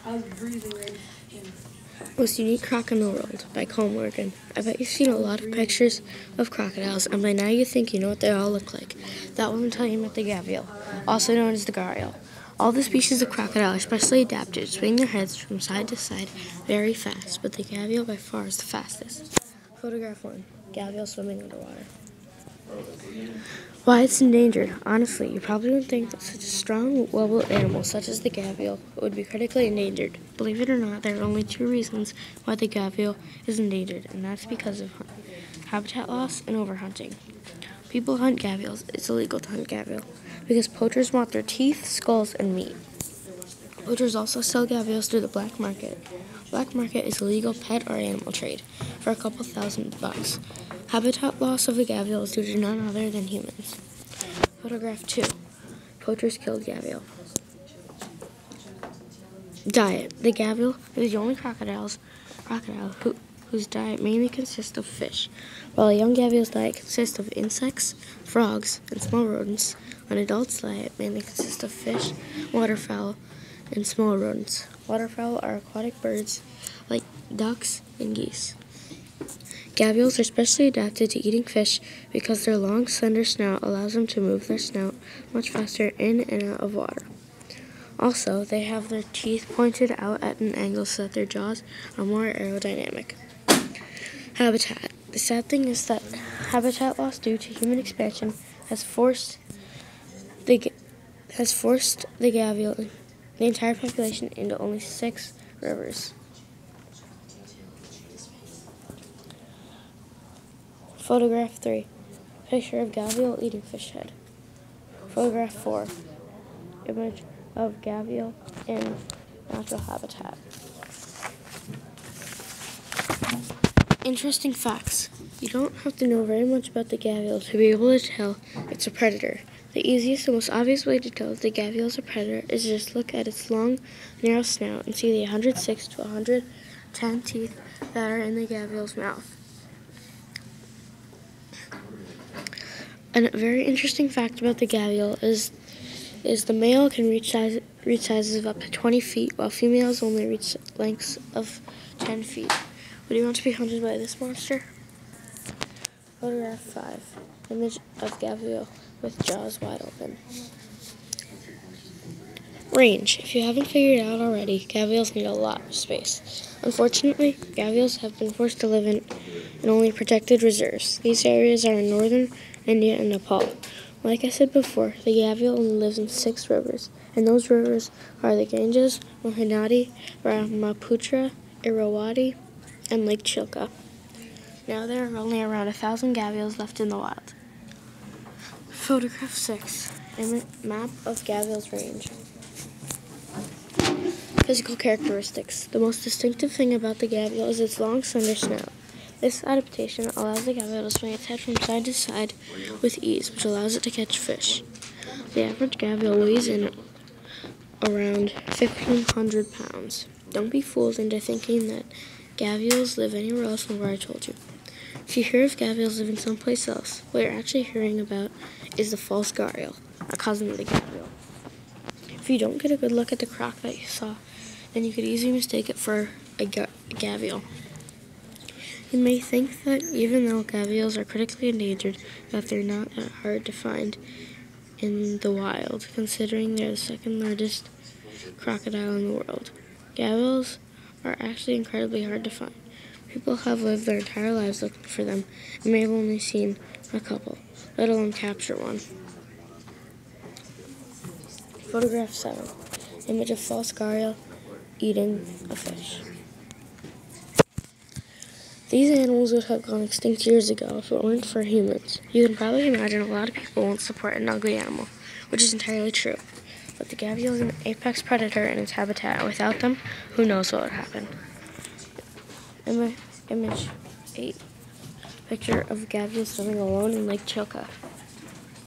I was breathing right in. Most unique croc in the world by Cole Morgan. I bet you've seen a lot of pictures of crocodiles, and by now you think you know what they all look like. That will tell you about the gavial, also known as the gharial. All the species of crocodile are specially adapted to swing their heads from side to side very fast, but the gavial by far is the fastest. Photograph 1. Gavial swimming underwater. Why it's endangered? Honestly, you probably wouldn't think that such a strong, well-built animal such as the gavial would be critically endangered. Believe it or not, there are only 2 reasons why the gavial is endangered, and that's because of habitat loss and overhunting. People hunt gavials. It's illegal to hunt gavial because poachers want their teeth, skulls, and meat. Poachers also sell gavials through the black market. Black market is illegal pet or animal trade for a couple $1,000s. Habitat loss of the gavial is due to none other than humans. Photograph 2. Poachers killed gavial. Diet. The gavial is the only crocodile whose diet mainly consists of fish. While a young gavial's diet consists of insects, frogs, and small rodents, an adult's diet mainly consists of fish, waterfowl, and small rodents. Waterfowl are aquatic birds like ducks and geese. Gavials are specially adapted to eating fish because their long, slender snout allows them to move their snout much faster in and out of water. Also, they have their teeth pointed out at an angle so that their jaws are more aerodynamic. Habitat. The sad thing is that habitat loss due to human expansion has forced the gavial, the entire population, into only 6 rivers. Photograph 3. Picture of gavial eating fish head. Photograph 4. Image of gavial in natural habitat. Interesting facts. You don't have to know very much about the gavial to be able to tell it's a predator. The easiest and most obvious way to tell if the gavial is a predator is to just look at its long, narrow snout and see the 106 to 110 teeth that are in the gavial's mouth. A very interesting fact about the gavial is the male can reach sizes of up to 20 feet, while females only reach lengths of 10 feet. Would you want to be hunted by this monster? Photograph 5. Image of gavial with jaws wide open. Range. If you haven't figured it out already, gavials need a lot of space. Unfortunately, gavials have been forced to live in only protected reserves. These areas are in northern India and Nepal. Like I said before, the gavial only lives in 6 rivers, and those rivers are the Ganges, Mahanadi, Brahmaputra, Irrawaddy, and Lake Chilka. Now there are only around 1,000 gavials left in the wild. Photograph 6. Map of gavial's range. Physical characteristics. The most distinctive thing about the gavial is its long, slender snout. This adaptation allows the gavial to swing its head from side to side with ease, which allows it to catch fish. The average gavial weighs in around 1,500 pounds. Don't be fooled into thinking that gavials live anywhere else than where I told you. If you hear of gavials living someplace else, what you're actually hearing about is the false gharial, a cousin of the gavial. If you don't get a good look at the croc that you saw, then you could easily mistake it for a gavial. You may think that even though gavials are critically endangered, that they're not that hard to find in the wild, considering they're the second largest crocodile in the world. Gavials are actually incredibly hard to find. People have lived their entire lives looking for them and may have only seen a couple, let alone capture one. Photograph 7. Image of false gharial eating a fish. These animals would have gone extinct years ago if it weren't for humans. You can probably imagine a lot of people won't support an ugly animal, which is entirely true. But the gavial is an apex predator in its habitat, and without them, who knows what would happen. Image 8. Picture of gavial swimming alone in Lake Chilka.